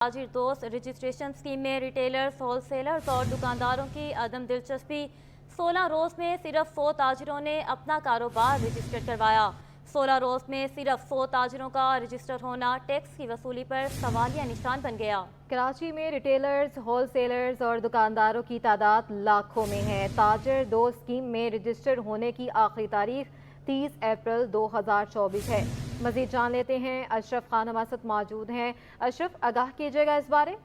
تاجر دوست registration scheme میں ریٹیلرز، ہول سیلرز اور دکانداروں کی عدم دلچسپی 16 روز میں صرف 100 تاجروں نے اپنا کاروبار رجسٹر کروایا۔ 16 روز میں صرف 100 تاجروں کا رجسٹر ہونا ٹیکس کی وصولی پر سوالیہ نشان بن گیا۔ کراچی میں ریٹیلرز، ہول سیلرز اور دکانداروں کی تعداد لاکھوں میں ہے۔ تاجر دوست اسکیم میں رجسٹر ہونے کی آخری تاریخ 30 اپریل 2024 ہے۔ مزید جان لیتے ہیں، اشرف خان ہمارے ساتھ موجود ہیں۔ اشرف، آگاہ کیجیے گا اس بارے۔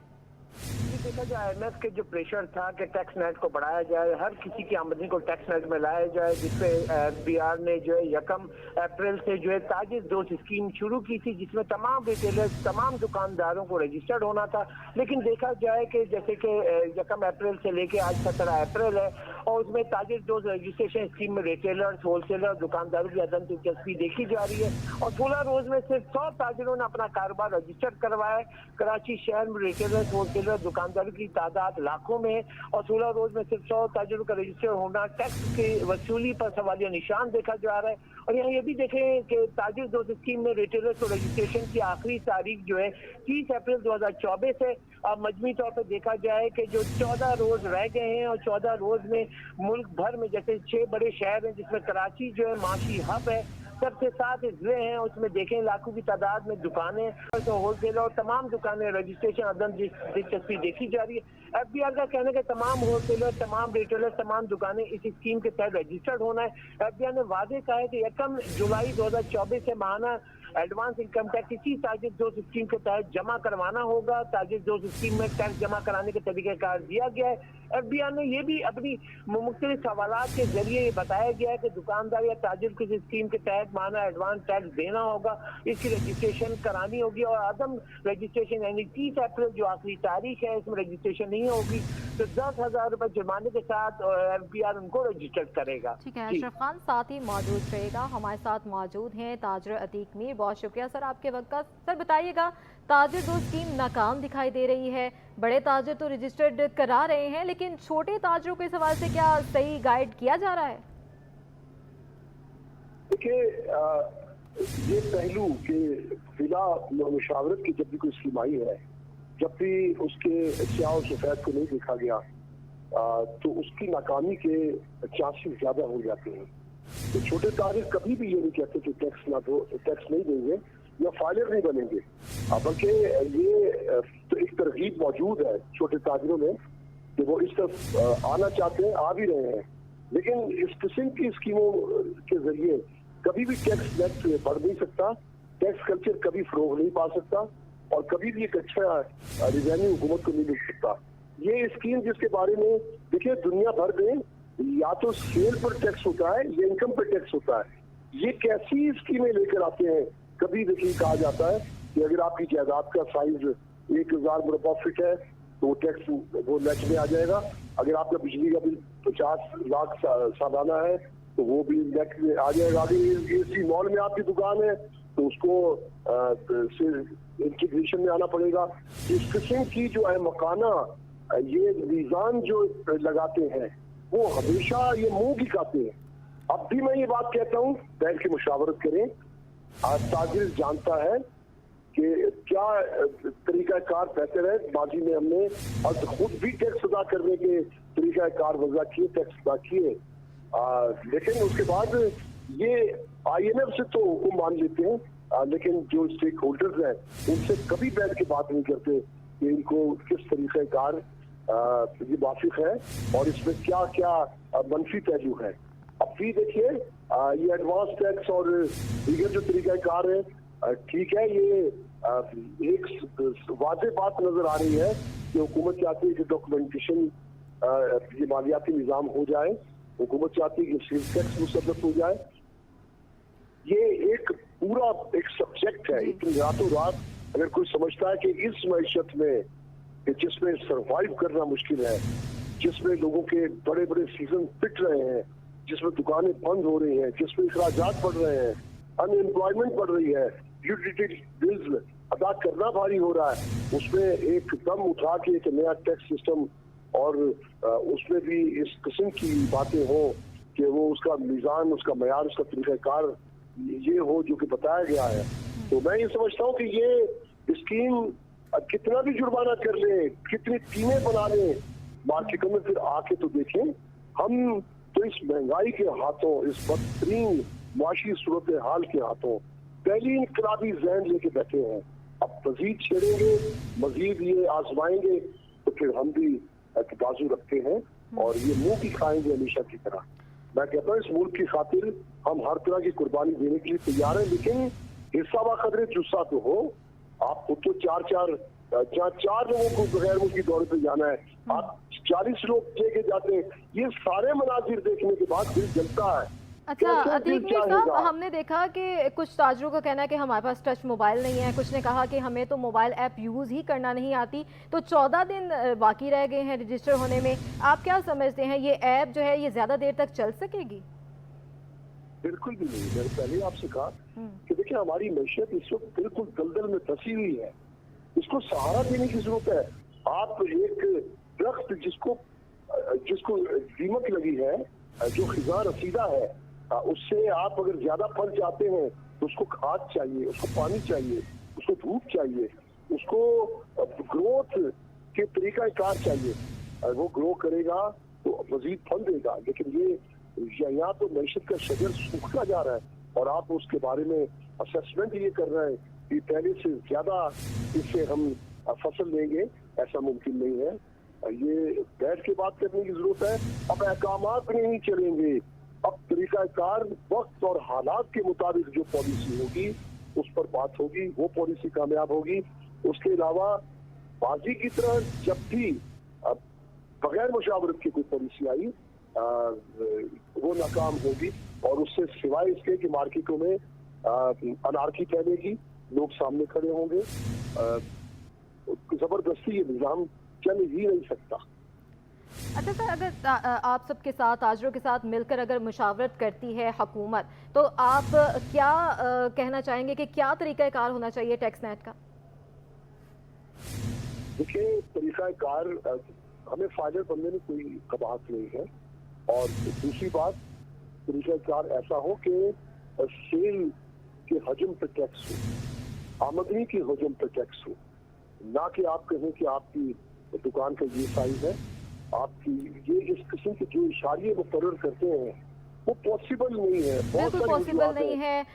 دیکھا جو آئی ایم ایف کے جو پریشر تھا کہ ٹیکس نیٹ کو بڑھایا جائے، ہر کسی کی آمدنی کو ٹیکس نیٹ میں لایا جائے، جس پہ ایف بی آر نے جو ہے 1 اپریل سے جو ہے تاجر دوست اسکیم شروع کی تھی، جس میں تمام ریٹیلرز، تمام دکانداروں کو رجسٹرڈ ہونا تھا۔ لیکن دیکھا جائے کہ جیسے کہ 1 اپریل سے لے کے آج 17 اپریل ہے، اور اس میں تاجر دوست رجسٹریشن اسکیم میں ریٹیلرز، ہول سیلر، دکانداروں کی عدم دلچسپی دیکھی جا رہی ہے، اور 16 روز میں صرف 100 تاجروں نے اپنا کاروبار رجسٹر کروایا ہے۔ کراچی شہر میں ریٹیلرز، ہول سیلر، دکانداروں کی تعداد لاکھوں میں ہے، اور 16 روز میں صرف 100 تاجروں کا رجسٹر ہونا ٹیکس کی وصولی پر سوالیہ نشان دیکھا جا رہا ہے۔ اور یہاں یہ بھی دیکھیں کہ تاجر دوست اسکیم میں ریٹیلرز کو رجسٹریشن کی آخری تاریخ جو ہے 30 اپریل 2024 ہے۔ اب مجموعی طور پر دیکھا جائے کہ جو 14 روز رہ گئے ہیں، اور 14 روز میں ملک بھر میں جیسے 6 بڑے شہر ہیں، جس میں کراچی جو ہے معاشی ہب ہے، سب سے 7 ضلع ہیں، اس میں دیکھیں لاکھوں کی تعداد میں دکانیں، ہول سیلر اور تمام دکانیں رجسٹریشن عدم دلچسپی دیکھی جا رہی ہے۔ ایف بی آر کا کہنا ہے کہ تمام ہول سیلر، تمام ریٹیلر، تمام دکانیں اس اسکیم کے تحت رجسٹرڈ ہونا ہے۔ ایف بی آر نے واضح کہا ہے کہ 1 جولائی 2024 سے ماہانہ ایڈوانس انکم ٹیکس اسی تاجر دوست اسکیم کے تحت جمع کروانا ہوگا۔ تاجر دوست اسکیم میں ٹیکس جمع کرانے کے طریقہ کار دیا گیا ہے۔ ایف بی آر نے یہ بھی اپنی مختلف سوالات کے ذریعے یہ بتایا گیا ہے کہ دکاندار یا تاجر کو اس اسکیم کے تحت ماہانہ ایڈوانس ٹیکس دینا ہوگا، اس کی رجسٹریشن کرانی ہوگی، اور عدم رجسٹریشن یعنی 30 اپریل جو آخری تاریخ ہے، اس میں رجسٹریشن نہیں ہوگی تو 10,000 روپے جرمانے کے ساتھ ایف بی آر ان کو رجسٹر کرے گا۔ ٹھیک ہے، اشرف خان ساتھ ہی موجود رہے گا۔ ہمارے ساتھ موجود ہیں تاجر عتیق میر، بہت شکریہ سر آپ کے وقت کا۔ سر بتائیے گا، تاجر دوست اسکیم ناکام دکھائی دے رہی ہے، بڑے تاجر تو رجسٹرڈ کرا رہے ہیں، لیکن چھوٹے تاجروں کے سوال سے کیا صحیح گائیڈ کیا جا رہا ہے؟ دیکھیے، یہ پہلو کہ بلا مشاورت کی جب بھی کوئی اسکیم آئی ہے، جب بھی اس کے سیاہ و سفید کو نہیں دیکھا گیا تو اس کی ناکامی کے چانسز زیادہ ہو جاتے ہیں۔ تو چھوٹے تاجر کبھی بھی یہ نہیں کہتے کہ ٹیکس نہیں دیں گے یا فائلر نہیں بنیں گے، بلکہ یہ تو ایک ترغیب موجود ہے چھوٹے تاجروں میں کہ وہ اس طرف آنا چاہتے ہیں، آ بھی رہے ہیں، لیکن اس قسم کی اسکیموں کے ذریعے کبھی بھی ٹیکس نیٹ بڑھ نہیں سکتا، ٹیکس کلچر کبھی فروغ نہیں پا سکتا، اور کبھی بھی ایک اچھا ریونیو حکومت کو نہیں مل سکتا۔ یہ اسکیم جس کے بارے میں دیکھیں دنیا بھر میں یا تو سیل پر ٹیکس ہوتا ہے یا انکم پر ٹیکس ہوتا ہے، یہ کیسی اسکیمیں لے کر آتے ہیں؟ کبھی دیکھیے کہا جاتا ہے کہ اگر آپ کی جائیداد کا سائز 1000 مربع فٹ ہے تو ٹیکس وہ نیٹ میں آ جائے گا، اگر آپ کا بجلی کا بل 50 لاکھ سالانہ ہے تو وہ بھی نیٹ میں آ جائے گا، اگر اے سی مال میں آپ کی دکان ہے تو اس کو انٹیگریشن میں آنا پڑے گا۔ اس قسم کی جو ہے مکانہ یہ میزان جو لگاتے ہیں وہ ہمیشہ یہ منہ کی کھاتے ہیں۔ اب بھی میں یہ بات کہتا ہوں، بیٹھ کے مشاورت کریں، تاجر جانتا ہے کہ کیا طریقہ کار بہتر ہے۔ ماضی میں ہم نے خود بھی ٹیکس ادا کرنے کے طریقہ کار وضع کیے، ٹیکس ادا کیے، لیکن اس کے بعد یہ آئی ایم ایف سے تو حکم مان لیتے ہیں، لیکن جو اسٹیک ہولڈرز ہیں ان سے کبھی بیٹھ کے بات نہیں کرتے کہ ان کو کس طریقہ کار یہ وافق ہے اور اس میں کیا کیا منفی پہلو ہے۔ اب بھی دیکھیے یہ ایڈوانس ٹیکس اور دیگر جو طریقہ کار ہے، ٹھیک ہے، یہ ایک واضح بات نظر آ رہی ہے کہ حکومت چاہتی ہے کہ ڈاکومنٹیشن یہ مالیاتی نظام ہو جائے، حکومت چاہتی ہے کہ سیل ٹیکس مسلط ہو جائے۔ یہ ایک پورا ایک سبجیکٹ ہے، اتنی راتوں رات اگر کوئی سمجھتا ہے کہ اس معیشت میں جس میں سروائیو کرنا مشکل ہے، جس میں لوگوں کے بڑے بڑے سیزن پٹ رہے ہیں، جس میں دکانیں بند ہو رہی ہیں، جس میں اخراجات بڑھ رہے ہیں، ان امپلائمنٹ بڑھ رہی ہے، یوٹیلیٹی بلز ادا کرنا بھاری ہو رہا ہے، اس میں ایک دم اٹھا کے ایک نیا ٹیکس سسٹم اور اس میں بھی اس قسم کی باتیں ہوں کہ وہ اس کا میزان، اس کا معیار، اس کا طریقہ کار یہ ہو جو کہ بتایا گیا ہے، تو میں یہ سمجھتا ہوں کہ یہ اسکیم कितना भी जुर्माना कर ले, कितनी टीमें बना लें मार्केटों में, फिर आके तो देखें हम तो इस महंगाई के हाथों, इस बदतरीन मुआशी सूरत हाल के हाथों पहली इनकलाबी जहन लेके बैठे हैं। अब मजीद छेड़ेंगे, मजीद ये आजमाएंगे तो फिर हम भी बाजू रखते हैं और ये मुंह की खाएंगे हमेशा की तरह। मैं कहता हूँ इस मुल्क की खातिर हम हर तरह की कुर्बानी देने के लिए तैयार हैं, लेकिन हिस्सा व कदरे जुस्सा तो हो। आप खुद तो चार लोगों को बगैर मुल्क की दौरे पे जाना है, आप 40 लोग लेके जाते हैं, ये सारे मनाजिर देखने के बाद दिल जलता है। अच्छा अतीक मीर साहब, हमने देखा कि कुछ ताजरों का कहना है कि हमारे पास टच मोबाइल नहीं है, कुछ ने कहा कि हमें तो मोबाइल ऐप यूज़ ही करना नहीं आती, तो 14 दिन बाकी रह गए हैं रजिस्टर होने में। आप क्या समझते हैं ये ऐप जो है ये ज़्यादा देर तक चल सकेगी? बिल्कुल भी नहीं। मैंने पहले आपसे कहा कि देखिए हमारी मैशियत इस वक्त बिल्कुल दलदल में फंसी हुई है, इसको सहारा देने की जरूरत है। आप एक दरख्त जिसको दीमक लगी है, जो खिजा रसीदा है, उससे आप अगर ज्यादा फल चाहते हैं तो उसको खाद चाहिए, उसको पानी चाहिए, उसको धूप चाहिए, उसको ग्रोथ के तरीका कार चाहिए। वो ग्रो करेगा तो मजीद फल देगा। लेकिन ये यहाँ तो मैशत का शजर सूखता जा रहा है और आप उसके बारे में असेसमेंट ये कर रहे हैं कि पहले से ज्यादा इससे हम फसल लेंगे, ऐसा मुमकिन नहीं है। ये बैठ के बात करने की जरूरत है। अब अहकामात नहीं चलेंगे, अब तरीकाकार वक्त और हालात के मुताबिक जो पॉलिसी होगी उस पर बात होगी, वो पॉलिसी कामयाब होगी। उसके अलावा बाजी की तरह जब भी बगैर मुशावरत की कोई पॉलिसी आई वो नाकाम होगी और उससे सिवाय इसके कि मार्केटों में अनारकी फैलेगी, लोग सामने खड़े होंगे, जबरदस्ती ये निजाम चल ही नहीं सकता। अच्छा सर, अगर आप सबके साथ ताजरों के साथ मिलकर अगर मुशावरत करती है हुकूमत, तो आप क्या कहना चाहेंगे कि क्या तरीक़ाकार होना चाहिए टैक्स नेट का? देखिए तरीक़ाकार हमें फाइनल बनने में कोई कबाहत नहीं है और दूसरी बात तरीक़ाकार ऐसा हो कि सेल के हजम पर टैक्स हो, आमदनी के हजम पर टैक्स हो, ना कि आप कहें कि आपकी दुकान का ये साइज है, आपकी ये इस किस्म के जो इशारे मुकर्रर करते हैं वो पॉसिबल नहीं है, बिल्कुल पॉसिबल नहीं है।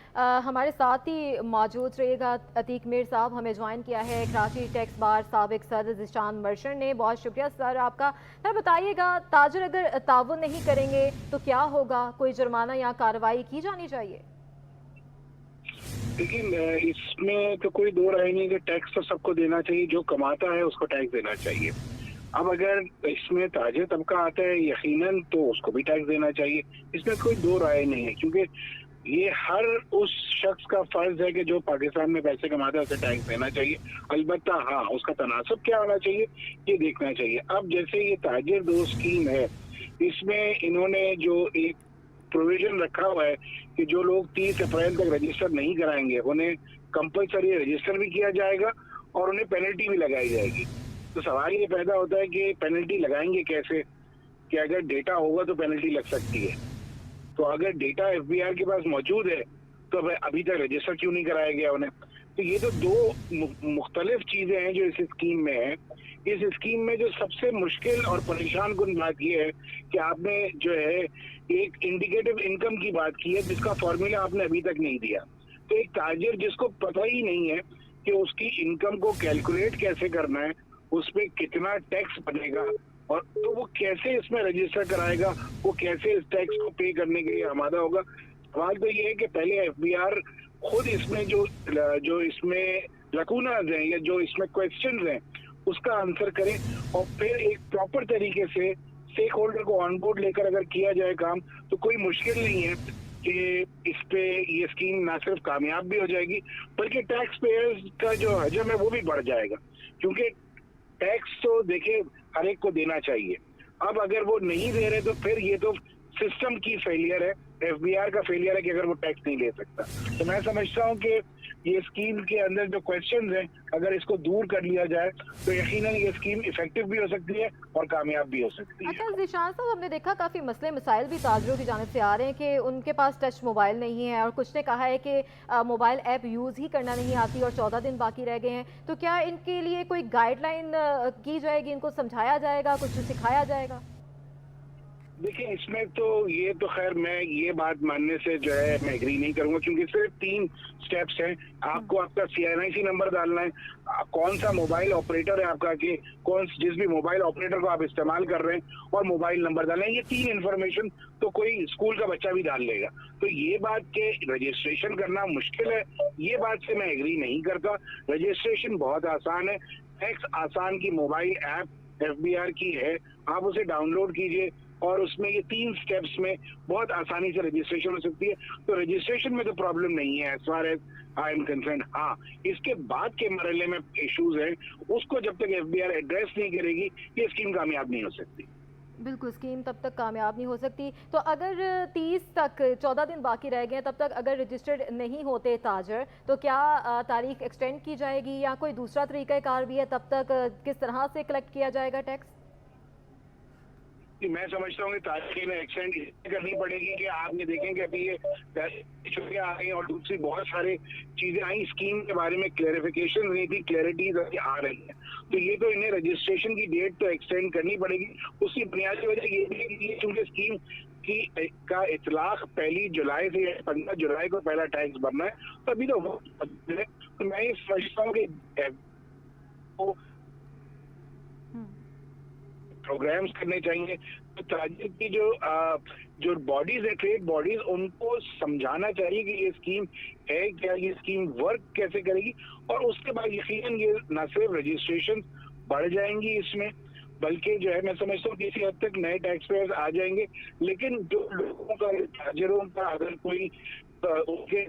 हमारे साथ ही मौजूद रहेगा अतीक मीर साहब, हमें ज्वाइन किया है कराची टैक्स बार साबिक सदर जिशान मर्चेंट ने। बहुत शुक्रिया सर आपका। सर बताइएगा, ताजर अगर ताउन नहीं करेंगे तो क्या होगा? कोई जुर्माना या कार्रवाई की जानी चाहिए? देखिए इसमें तो कोई दो राय नहीं कि टैक्स तो सबको देना चाहिए, जो कमाता है उसको टैक्स देना चाहिए। अब अगर इसमें ताजिर तबका आता है यकीनन तो उसको भी टैक्स देना चाहिए, इसमें कोई दो राय नहीं है, क्योंकि ये हर उस शख्स का फर्ज है कि जो पाकिस्तान में पैसे कमाता है उसे टैक्स देना चाहिए। अलबत्ता हाँ, उसका तनासब क्या होना चाहिए ये देखना चाहिए। अब जैसे ये ताजिर दो स्कीम है, इसमें इन्होंने जो एक प्रोविजन रखा हुआ है कि जो लोग 30 अप्रैल तक रजिस्टर नहीं कराएंगे उन्हें कंपलसरी रजिस्टर भी किया जाएगा और उन्हें पेनल्टी भी लगाई जाएगी। तो सवाल ये पैदा होता है कि पेनल्टी लगाएंगे कैसे, कि अगर डेटा होगा तो पेनल्टी लग सकती है। तो अगर डेटा एफबीआर के पास मौजूद है तो अभी तक रजिस्टर क्यों नहीं कराया गया उन्हें? तो ये तो दो मुख्तलिफ चीजें हैं जो इस स्कीम में है। इस स्कीम में जो सबसे मुश्किल और परेशान कुन बात ये है कि आपने जो है एक इंडिकेटिव इनकम की बात की है जिसका फॉर्मूला आपने अभी तक नहीं दिया। तो एक ताजिर जिसको पता ही नहीं है कि उसकी इनकम को कैलकुलेट कैसे करना है, उस पे कितना टैक्स बनेगा और तो वो कैसे इसमें रजिस्टर कराएगा, वो कैसे इस टैक्स को पे करने के लिए आमादा होगा। सवाल तो ये है कि पहले एफबीआर खुद इसमें जो इसमें लकूनाज हैं या जो इसमें क्वेश्चंस हैं उसका आंसर करें और फिर एक प्रॉपर तरीके से स्टेक होल्डर को ऑन बोर्ड लेकर अगर किया जाए काम तो कोई मुश्किल नहीं है कि इस पे ये स्कीम ना सिर्फ कामयाब भी हो जाएगी बल्कि टैक्स पेयर्स का जो हजम है वो भी बढ़ जाएगा। क्योंकि टैक्स तो देखिए हर एक को देना चाहिए, अब अगर वो नहीं दे रहे तो फिर ये तो सिस्टम की फेलियर है, एफबीआर का फेलियर है कि अगर वो टैक्स नहीं ले सकता। तो मैं समझता हूँ कि ये स्कीम के अंदर जो क्वेश्चंस हैं, अगर इसको दूर कर लिया जाए तो यकीनन ये स्कीम इफेक्टिव भी हो सकती है और कामयाब भी हो सकती है। अच्छा ज़ीशान साहब, हमने देखा काफ़ी मसले मसाइल भी ताजरों की जानिब से आ रहे हैं कि उनके पास टच मोबाइल नहीं है, और कुछ ने कहा है कि मोबाइल ऐप यूज़ ही करना नहीं आती और 14 दिन बाकी रह गए हैं। तो क्या इनके लिए कोई गाइडलाइन की जाएगी, इनको समझाया जाएगा, कुछ सिखाया जाएगा? देखिए, इसमें तो ये तो खैर मैं ये बात मानने से जो है मैं एग्री नहीं करूंगा, क्योंकि सिर्फ 3 स्टेप्स हैं। आपको आपका CNIC नंबर डालना है, कौन सा मोबाइल ऑपरेटर है आपका, कि जिस भी मोबाइल ऑपरेटर को आप इस्तेमाल कर रहे हैं, और मोबाइल नंबर डालना है। ये 3 इन्फॉर्मेशन तो कोई स्कूल का बच्चा भी डाल लेगा। तो ये बात के रजिस्ट्रेशन करना मुश्किल है, ये बात से मैं एग्री नहीं करता। रजिस्ट्रेशन बहुत आसान है। टैक्स आसान की मोबाइल ऐप एफबीआर की है, आप उसे डाउनलोड कीजिए और उसमें ये 3 स्टेप्स में बहुत आसानी से रजिस्ट्रेशन हो सकती है। तो रजिस्ट्रेशन में तो प्रॉब्लम नहीं है as far as I am concern. हाँ, इसके बाद के मरहले में इश्यूज हैं, उसको जब तक एफबीआर एड्रेस नहीं करेगी ये स्कीम कामयाब नहीं हो सकती। बिल्कुल, स्कीम तब तक कामयाब नहीं हो सकती। तो अगर 30 तक 14 दिन बाकी रह गए हैं, तब तक अगर रजिस्टर्ड नहीं होते ताजर, तो क्या तारीख एक्सटेंड की जाएगी या कोई दूसरा तरीक़ाकार भी है? तब तक किस तरह से कलेक्ट किया जाएगा टैक्स? मैं समझता हूँ कि तारीखें एक्सटेंड करनी पड़ेगी कि आप ये देखें कि अभी ये छुट्टियां आ गई और दूसरी बहुत सारी चीजें आई, स्कीम के बारे में क्लैरिफिकेशन नहीं थी, क्लैरिटीज आ रही है। तो ये तो इन्हें रजिस्ट्रेशन की डेट तो एक्सटेंड करनी पड़ेगी। उसकी बुनियादी वजह ये भी है कि चूंकि स्कीम का इतलाक 1 जुलाई से 15 जुलाई को पहला टैक्स भरना है, तो अभी तो मैं ये समझता हूँ कि प्रोग्राम्स करने चाहिए। तो ताजिर की जो बॉडीज है, ट्रेड बॉडीज, उनको समझाना चाहिए कि ये स्कीम है क्या, ये स्कीम वर्क कैसे करेगी, और उसके बाद यकीनन ये न सिर्फ रजिस्ट्रेशन बढ़ जाएंगी इसमें, बल्कि जो है मैं समझता हूँ किसी हद तक नए टैक्स पेयर्स आ जाएंगे। लेकिन जो लोगों का, ताजिरों का अगर कोई उनके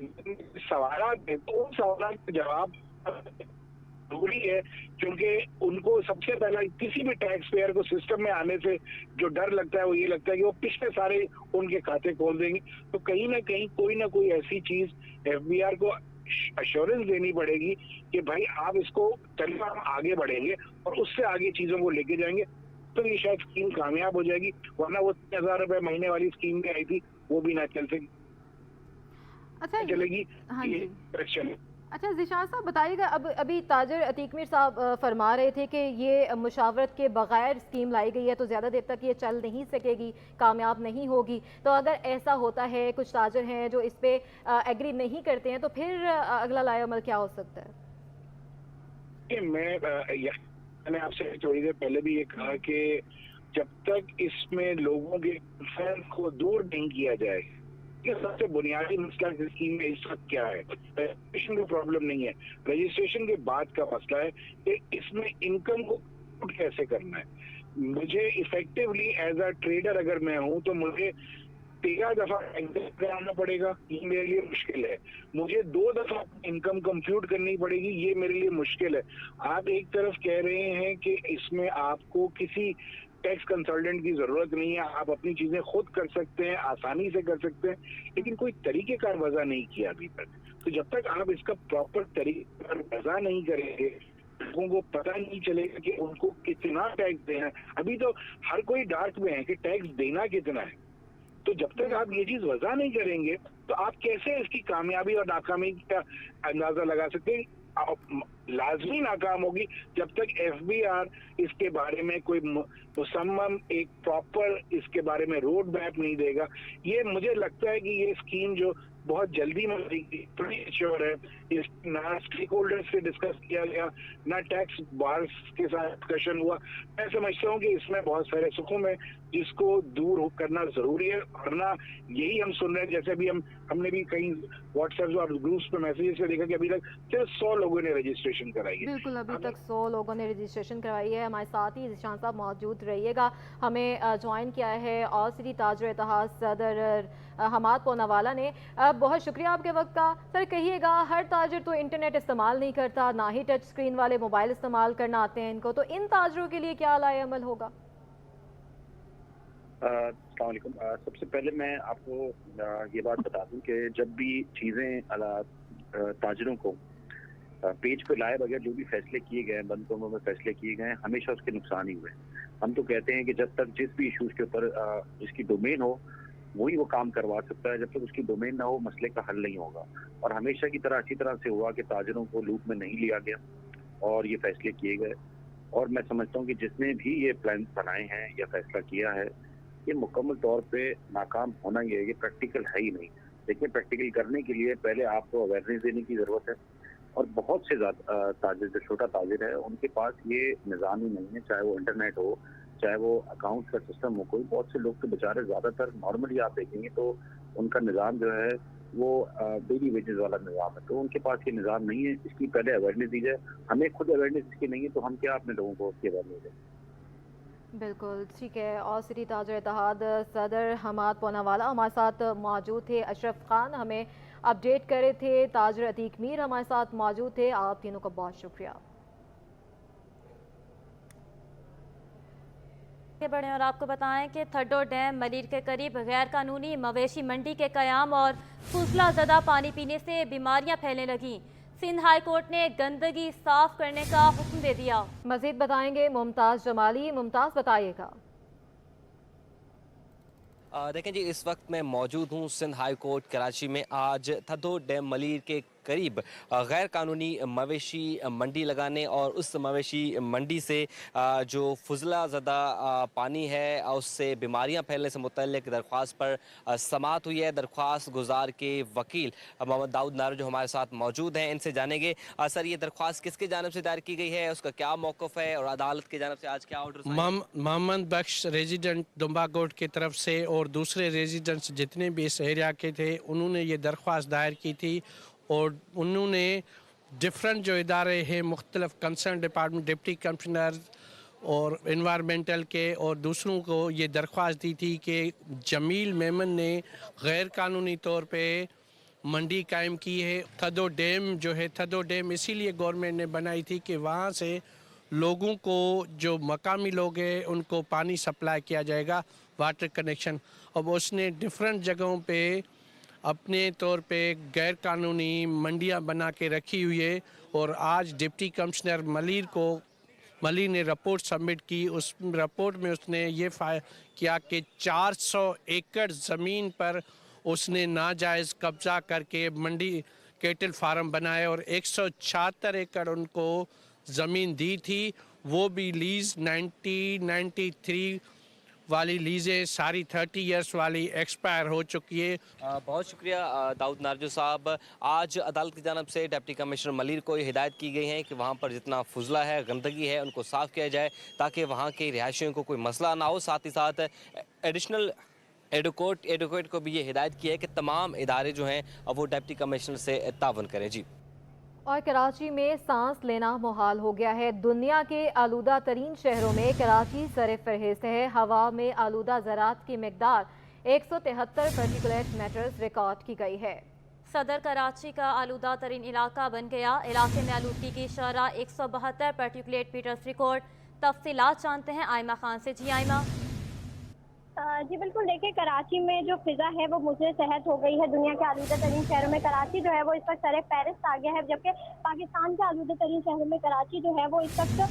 सवाल है तो उन सवाल का जवाब जरूरी है, क्योंकि उनको सबसे पहला किसी भी टैक्स पेयर को सिस्टम में आने से जो डर लगता है वो ये लगता है कि वो पिछले सारे उनके खाते खोल देंगे। तो कहीं ना कहीं कोई ना कोई ऐसी चीज एफबीआर को अश्योरेंस देनी पड़ेगी कि भाई आप इसको चलिए हम आगे बढ़ेंगे और उससे आगे चीजों को लेके जाएंगे, तो ये शायद स्कीम कामयाब हो जाएगी। वरना वो 3,000 रुपए महीने वाली स्कीम में आई थी, वो भी ना चल सकी। अच्छा, चलेगी। हाँ ये जी। क्वेश्चन है। अच्छा ज़ीशान साहब, बताइएगा, अभी ताजर अतीक मीर साहब फरमा रहे थे कि ये मुशावरत के बगैर स्कीम लाई गई है तो ज़्यादा देर तक ये चल नहीं सकेगी, कामयाब नहीं होगी। तो अगर ऐसा होता है, कुछ ताजर हैं जो इस पे एग्री नहीं करते हैं, तो फिर अगला लाएअमल क्या हो सकता है? मैंने आपसे थोड़ी देर पहले भी ये कहा कि जब तक इसमें लोगों के कंसर्न को दूर नहीं किया जाए, ये सबसे बुनियादी मसला स्कीम में इस वक्त क्या है, रजिस्ट्रेशन की प्रॉब्लम नहीं है, रजिस्ट्रेशन के बाद का मसला है कि इसमें इनकम को कैसे करना है। मुझे इफेक्टिवली एज अ ट्रेडर अगर मैं हूं तो मुझे 13 दफा एग्जिट कराना पड़ेगा, ये मेरे लिए मुश्किल है। मुझे 2 दफा इनकम कंप्यूट करनी पड़ेगी, ये मेरे लिए मुश्किल है। आप एक तरफ कह रहे हैं कि इसमें आपको किसी टैक्स कंसल्टेंट की जरूरत नहीं है, आप अपनी चीजें खुद कर सकते हैं, आसानी से कर सकते हैं, लेकिन कोई तरीकेकार वजह नहीं किया अभी तक। तो जब तक आप इसका प्रॉपर तरीकेकार वजह नहीं करेंगे, लोगों को पता नहीं चलेगा कि उनको कितना टैक्स देना है। अभी तो हर कोई डार्क में है कि टैक्स देना कितना है। तो जब तक आप ये चीज वजह नहीं करेंगे तो आप कैसे इसकी कामयाबी और नाकामी का अंदाजा लगा सकते हैं। लाजमी नाकाम होगी जब तक एफबीआर इसके बारे में कोई मुसम्मम एक प्रॉपर इसके बारे में रोड मैप नहीं देगा। ये मुझे लगता है कि ये स्कीम जो बहुत जल्दी में प्रीमेच्योर है, इस ना स्टेक होल्डर से डिस्कस किया गया, ना टैक्स बार्स के साथ डिस्कशन हुआ। मैं समझता हूँ कि इसमें बहुत सारे सुकून है जिसको दूर करना जरूरी है, वरना यही हम सुन रहे हैं। जैसे अभी हमने भी कई व्हाट्सएप और ग्रुप्स पे मैसेजेस से देखा कि अभी तक सिर्फ 100 लोगों ने रजिस्ट्रेशन कराई है। बिल्कुल, अभी तक 100 लोगों ने रजिस्ट्रेशन करवाई है। हमारे साथ ही ज़ीशान साहब मौजूद रहिएगा। हमें ज्वाइन किया है और सिटी ताजर इत्तेहाद सदर हमाद पोनावाला ने। बहुत शुक्रिया आपके वक्त का। सर, कहिएगा, हर ताजर तो इंटरनेट इस्तेमाल नहीं करता, ना ही टच स्क्रीन वाले मोबाइल इस्तेमाल करना आते हैं इनको, तो इन ताजरों के लिए क्या लाएअमल होगा? السلام علیکم. سب سے پہلے میں آپ کو یہ بات بتا دوں کہ جب بھی چیزیں تاجروں کو پیج پہ لائے بغیر جو بھی فیصلے کیے گئے ہیں، بند کمروں میں فیصلے کیے گئے ہیں، ہمیشہ اس کے نقصان ہی ہوئے. ہم تو کہتے ہیں کہ جب تک جس بھی ایشوز کے اوپر جس کی ڈومین ہو وہی وہ کام کروا سکتا ہے، جب تک اس کی ڈومین نہ ہو مسئلے کا حل نہیں ہوگا. اور ہمیشہ کی طرح اچھی طرح سے ہوا کہ تاجروں کو لوپ میں نہیں لیا گیا اور یہ فیصلے کیے گئے. اور میں سمجھتا ہوں کہ جس نے بھی یہ پلان بنائے ہیں یا فیصلہ کیا ہے یہ مکمل طور پہ ناکام ہونا ہی ہے. یہ پریکٹیکل ہے ہی نہیں. دیکھیں، پریکٹیکل کرنے کے لیے پہلے آپ کو اویئرنیس دینے کی ضرورت ہے. اور بہت سے زیادہ تاجر جو چھوٹا تاجر ہے ان کے پاس یہ نظام ہی نہیں ہے، چاہے وہ انٹرنیٹ ہو، چاہے وہ اکاؤنٹ کا سسٹم ہو. کوئی بہت سے لوگ تو بیچارے زیادہ تر نارملی آپ دیکھیں گے تو ان کا نظام جو ہے وہ ڈیلی ویجز والا نظام ہے، تو ان کے پاس یہ نظام نہیں ہے. اس کی پہلے اویئرنیس دی جائے. ہمیں خود اویئرنیس اس کی نہیں ہے تو ہم کیا اپنے لوگوں کو اس کی اویئرنیس دیں. بالکل ٹھیک ہے. اور سٹی تاجر اتحاد صدر حماد پوناوالا ہمارے ساتھ موجود تھے. اشرف خان ہمیں اپڈیٹ کر رہے تھے. تاجر عتیق میر ہمارے ساتھ موجود تھے. آپ تینوں کا بہت شکریہ. بڑھیں اور آپ کو بتائیں کہ تھڈو ڈیم ملیر کے قریب غیر قانونی مویشی منڈی کے قیام اور فضلہ زدہ پانی پینے سے بیماریاں پھیلنے لگیں. سندھ ہائی کورٹ نے گندگی صاف کرنے کا حکم دے دیا. مزید بتائیں گے ممتاز جمالی. ممتاز بتائیے گا. دیکھیں جی، اس وقت میں موجود ہوں سندھ ہائی کورٹ کراچی میں. آج تھدو ڈیم ملیر کے قریب غیر قانونی مویشی منڈی لگانے اور اس مویشی منڈی سے جو فضلہ زدہ پانی ہے اس سے بیماریاں پھیلنے سے متعلق درخواست پر سماعت ہوئی ہے. درخواست گزار کے وکیل محمد داؤد نارو جو ہمارے ساتھ موجود ہیں، ان سے جانیں گے سر یہ درخواست کس کی جانب سے دائر کی گئی ہے، اس کا کیا موقف ہے اور عدالت کی جانب سے آج کیا آرڈر؟ محمد بخش ریزیڈنٹ دمبا کوٹ کی طرف سے اور دوسرے ریزیڈنٹس جتنے بھی اس ایریا کے تھے انہوں نے یہ درخواست دائر کی تھی اور انہوں نے ڈفرنٹ جو ادارے ہیں مختلف کنسرن ڈپارٹمنٹ، ڈپٹی کمشنر اور انوائرمنٹل کے اور دوسروں کو یہ درخواست دی تھی کہ جمیل میمن نے غیر قانونی طور پہ منڈی قائم کی ہے. تھدو ڈیم جو ہے، تھدو ڈیم اسی لیے گورنمنٹ نے بنائی تھی کہ وہاں سے لوگوں کو جو مقامی لوگ ہیں ان کو پانی سپلائی کیا جائے گا، واٹر کنیکشن. اب اس نے ڈفرنٹ جگہوں پہ اپنے طور پہ غیر قانونی منڈیاں بنا کے رکھی ہوئی ہے. اور آج ڈپٹی کمشنر ملیر نے رپورٹ سبمٹ کی. اس رپورٹ میں اس نے یہ کیا کہ 400 ایکڑ زمین پر اس نے ناجائز قبضہ کر کے منڈی کیٹل فارم بنائے اور 176 ایکڑ ان کو زمین دی تھی. وہ بھی لیز 1993 والی لیزیں ساری 30 ایئرس والی ایکسپائر ہو چکی ہے. بہت شکریہ داؤد نارجو صاحب. آج عدالت کی جانب سے ڈپٹی کمشنر ملیر کو یہ ہدایت کی گئی ہے کہ وہاں پر جتنا فضلہ ہے، گندگی ہے، ان کو صاف کیا جائے تاکہ وہاں کے رہائشیوں کو کوئی مسئلہ نہ ہو. ساتھ ہی ساتھ ایڈیشنل ایڈوکیٹ کو بھی یہ ہدایت کی ہے کہ تمام ادارے جو ہیں وہ ڈپٹی کمشنر سے تعاون کریں. جی. اور کراچی میں سانس لینا محال ہو گیا ہے. دنیا کے آلودہ ترین شہروں میں کراچی سر فہرست ہے. ہوا میں آلودہ ذرات کی مقدار 173 پارٹیکولیٹ میٹرز ریکارڈ کی گئی ہے. صدر کراچی کا آلودہ ترین علاقہ بن گیا. علاقے میں آلودگی کی شرح 172 پارٹیکولیٹ میٹرز ریکارڈ. تفصیلات جانتے ہیں آئمہ خان سے. جی آئمہ. جی بالکل، دیکھیں کراچی میں جو فضا ہے وہ مضر صحت ہو گئی ہے. دنیا کے آلودہ ترین شہروں میں کراچی جو ہے وہ اس وقت سر فہرست آ گیا ہے، جبکہ پاکستان کے آلودہ ترین شہروں میں کراچی جو ہے وہ اس وقت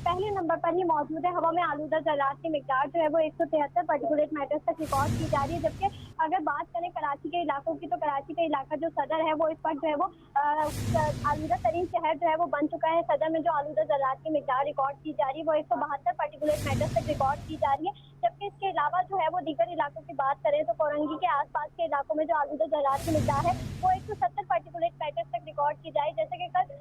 پہلے نمبر پر ہی موجود ہے. ہوا میں آلودہ ذرات کی مقدار جو ہے وہ 173 پارٹیکولیٹ میٹرز تک ریکارڈ کی جا رہی ہے. جبکہ اگر بات کریں کراچی کے علاقوں کی تو کراچی کا علاقہ جو صدر ہے وہ اس وقت جو ہے وہ آلودہ ترین شہر جو ہے وہ بن چکا ہے. صدر میں جو آلودہ ذرات کی مقدار ریکارڈ کی جا رہی ہے وہ 172 پارٹیکولیٹ میٹرز تک ریکارڈ کی جا رہی ہے. جبکہ اس کے علاوہ جو ہے وہ دیگر علاقوں کی بات کریں تو کورنگی کے آس پاس کے علاقوں میں جو آلودہ ذرات کی مقدار ہے وہ 170 پارٹیکولیٹ میٹرز تک ریکارڈ کی جائے. جیسے کہ کل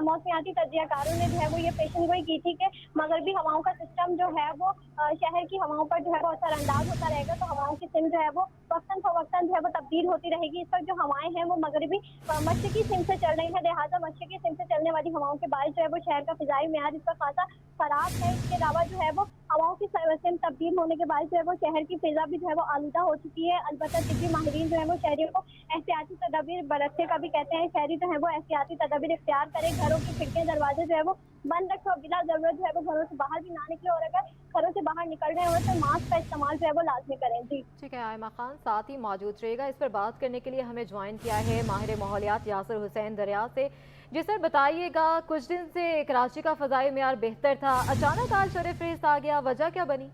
موسمیاتی تجزیہ کاروں نے جو ہے وہ یہ پیشن گوئی کی تھی کہ مغربی ہواؤں کا سسٹم جو ہے وہ شہر کی ہواؤں پر جو ہے وہ اثر انداز ہوتا رہے گا، تو ہواؤں کی سمت جو ہے وہ وقتاً فوقتاً جو ہے وہ تبدیل ہوتی رہے گی. اس وقت جو ہوائیں ہیں وہ مغربی مشرقی سمت سے چل رہی ہیں، لہٰذا مشرقی سمت سے چلنے والی ہواؤں کے باعث جو ہے وہ شہر کا فضائی معیار اس کا خاصا خراب ہے. اس کے علاوہ جو ہے وہ ہواؤں کی سمت تبدیل ہونے کے باعث جو ہے وہ شہر کی فضا بھی جو ہے وہ آلودہ ہو چکی ہے. البتہ طبی ماہرین جو ہے وہ شہریوں کو احتیاطی تدابیر برتنے کا بھی کہتے ہیں. شہری جو ہے وہ احتیاطی تدابیر اختیار کریں، گھروں کی کھڑکیاں دروازے جو ہے وہ بند رکھو، بلا ضرورت جو ہے وہ گھروں سے باہر بھی نہ نکلے، اور اگر گھروں سے باہر निकल रहे हैं तो मास्क का इस्तेमाल जो है वो लाजमी करें। जी ठीक है आयमा खान, साथ ही मौजूद रहेगा। इस पर बात करने के लिए हमें ज्वाइन किया है माहिर माहौलियात यासिर हुसैन दरिया से। जी सर बताइएगा, कुछ दिन से कराची का फ़ज़ाई मेयार बेहतर था, अचानक आज शरफ़ आ गया, वजह क्या बनी?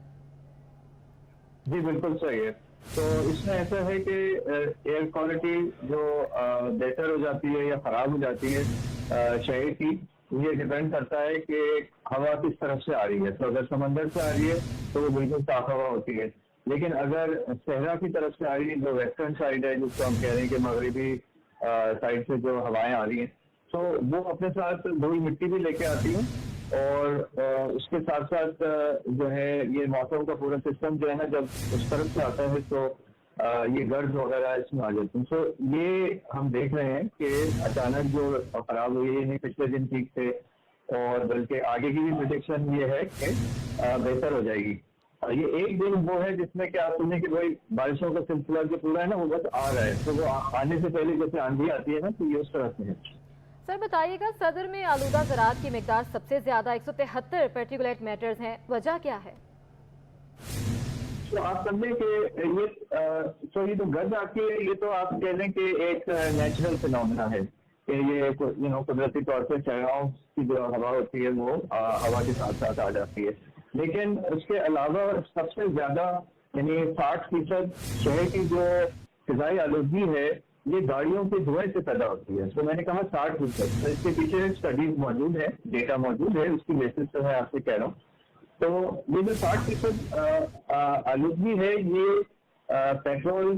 जी बिल्कुल सही है। तो इसमें ऐसा है कि एयर क्वालिटी जो बेहतर हो जाती है या ख़राब हो जाती है शहर की, ये डिपेंड करता है कि हवा किस तरफ से आ रही है। तो अगर समंदर से आ रही है तो वो बिल्कुल साफ हवा होती है, लेकिन अगर सहरा की तरफ से आ रही है, जो वेस्टर्न साइड है जिसको हम कह रहे हैं कि मगरबी साइड से जो हवाएं आ रही हैं, तो वो अपने साथ धूल मिट्टी भी लेके आती हैं और उसके साथ साथ जो है ये मौसम का पूरा सिस्टम जो है ना, जब उस तरफ से आता है तो ये गर्द वगैरह इसमें आ जाती है। तो ये हम देख रहे हैं कि अचानक जो खराब हुई है, पिछले दिन ठीक थे और बल्कि आगे की भी प्रेडिक्शन ये है कि बेहतर हो जाएगी। ये एक दिन वो है जिसमें कि आप सुने कि भाई बारिशों का सिलसिला जो पूरा है ना वो बस आ रहा है, तो वो आने से पहले जैसे आंधी आती है ना, तो ये उस तरह से है। सर बताइएगा, सदर में आलूदा ज़राअत की मिकदार सबसे ज़्यादा 173 पार्टिकुलेट मैटर्स हैं, वजह क्या है? तो आप समझें कि ये तो ये तो गर्द आती है, ये तो आप कह लें कि एक नेचुरल फिनोमेना है कि ये कुदरती तौर पर चराओं की जो हवा होती है वो हवा के साथ साथ आ जाती है। लेकिन उसके अलावा सबसे ज्यादा यानी 60% शहर की जो फिजाई आलूदगी है ये गाड़ियों के धुएं से पैदा होती है। तो मैंने कहा 60%, तो इसके पीछे स्टडीज मौजूद है, डेटा मौजूद है, उसकी बेसिस पर मैं आपसे कह रहा हूँ। तो ये जो 60% आलूदगी है ये पेट्रोल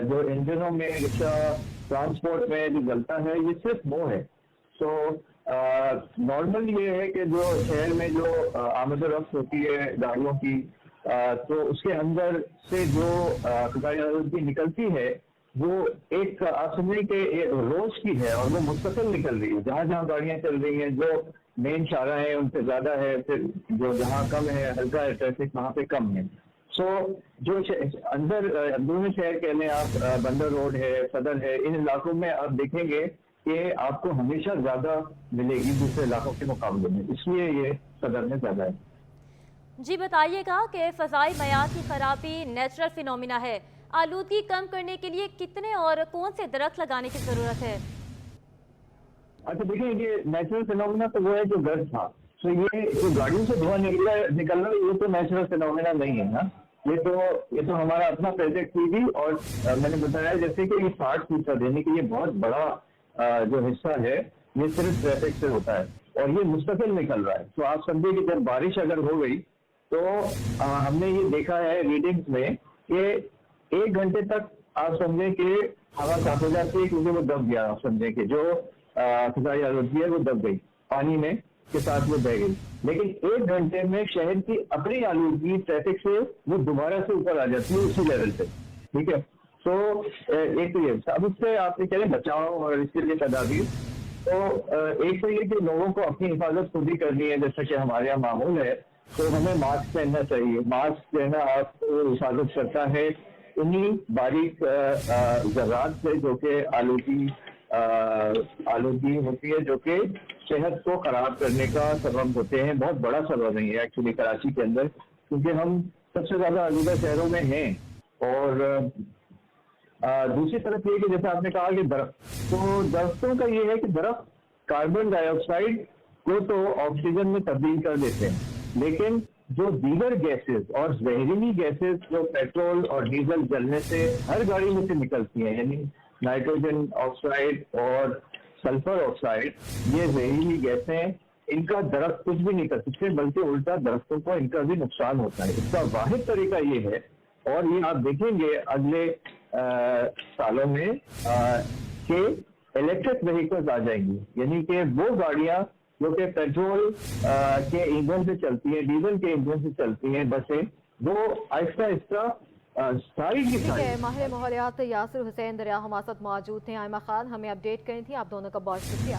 जो इंजनों में, रिक्शा ट्रांसपोर्ट में जो जलता है, ये सिर्फ वो है। तो नॉर्मल ये है कि जो शहर में जो आमद-ओ-रफ्त होती है गाड़ियों की, तो उसके अंदर से जो फिजाई आलूदगी निकलती है वो एक आप समझें कि रोज की है और वो मुस्तकिल निकल रही है। जहाँ जहाँ गाड़ियाँ चल रही हैं, जो मेन शाहरा है उनसे ज्यादा है, फिर जो जहाँ कम है हल्का है ट्रैफिक वहाँ पे कम है। सो जो अंदर अंदरूनी शहर कह लें आप, बंदर रोड है, सदर है, इन इलाकों में आप देखेंगे कि आपको हमेशा ज्यादा मिलेगी दूसरे इलाकों के मुकाबले में, इसलिए ये सदर में ज्यादा है। जी बताइएगा कि फ़ज़ाई मयार की खराबी नेचुरल फिनोमिना है, आलूदगी कम करने के लिए कितने और कौन से दरख्त लगाने की जरूरत है? अच्छा देखिए, ये नेचुरल फिनोमिना तो वो है जो गर्द था, तो ये जो गाड़ियों से धुआं निकलना ये तो नेचुरल फिनोमिना नहीं है ना, ये तो हमारा अपना प्रोजेक्ट थी भी। और मैंने बताया जैसे कि ये 60% यानी कि ये बहुत बड़ा जो हिस्सा है ये सिर्फ ट्रैफिक से होता है और ये मुस्तकिल निकल रहा है। तो आप समझिए कि जब बारिश अगर हो गई तो हमने ये देखा है रीडिंग्स में कि 1 घंटे तक आप समझे कि हवा साफ हो जाती है क्योंकि वो दब गया। आप समझे कि जो फिजाई आलूदगी है वो दब गई, पानी में के साथ वो बह गई। लेकिन 1 घंटे में शहर की अपनी आलूदगी ट्रैफिक से वो दोबारा से ऊपर आ जाती है उसी लेवल पे, ठीक है। तो एक तो ये, अब इससे आपने कह रहे बचाव और इसके लिए तदाबीर, तो एक तो ये कि लोगों को अपनी हिफाजत खुद ही करनी है, जैसा कि हमारे यहाँ मामूल है, तो हमें मास्क पहनना चाहिए। मास्क जो है ना आपको हिफाजत करता है उन्हीं बारीक ज़रात से जो कि आलूदगी होती है, जो कि सेहत को खराब करने का सबब होते हैं। बहुत बड़ा सबब नहीं है एक्चुअली कराची के अंदर, क्योंकि हम सबसे ज्यादा आलूदा शहरों में हैं। और दूसरी तरफ ये कि जैसे आपने कहा कि दरख्त, तो दरख्तों का ये है कि दरख्त कार्बन डाइऑक्साइड को तो ऑक्सीजन में तब्दील कर देते हैं, लेकिन जो दीगर गैसेस और जहरीली गैसेस जो पेट्रोल और डीजल जलने से हर गाड़ी में से निकलती हैं, यानी नाइट्रोजन ऑक्साइड और सल्फर ऑक्साइड, ये जहरीली गैसें, इनका दरख्त कुछ भी नहीं कर सकते, बल्कि उल्टा दरख्तों को इनका भी नुकसान होता है। इसका वाहिद तरीका ये है, और ये आप देखेंगे अगले सालों में कि इलेक्ट्रिक व्हीकल्स आ जाएंगी, यानी कि वो गाड़ियां जो कि पेट्रोल के ईंधन से चलती हैं, डीजल के ईंधन से चलती हैं, बसें, वो आहिस्ता आहिस्ता सारी की सारी। माहिर माहौलियात यासिर हुसैन दरिया हमारे साथ मौजूद थे। आयमा खान हमें अपडेट करी थी, आप दोनों का बहुत शुक्रिया।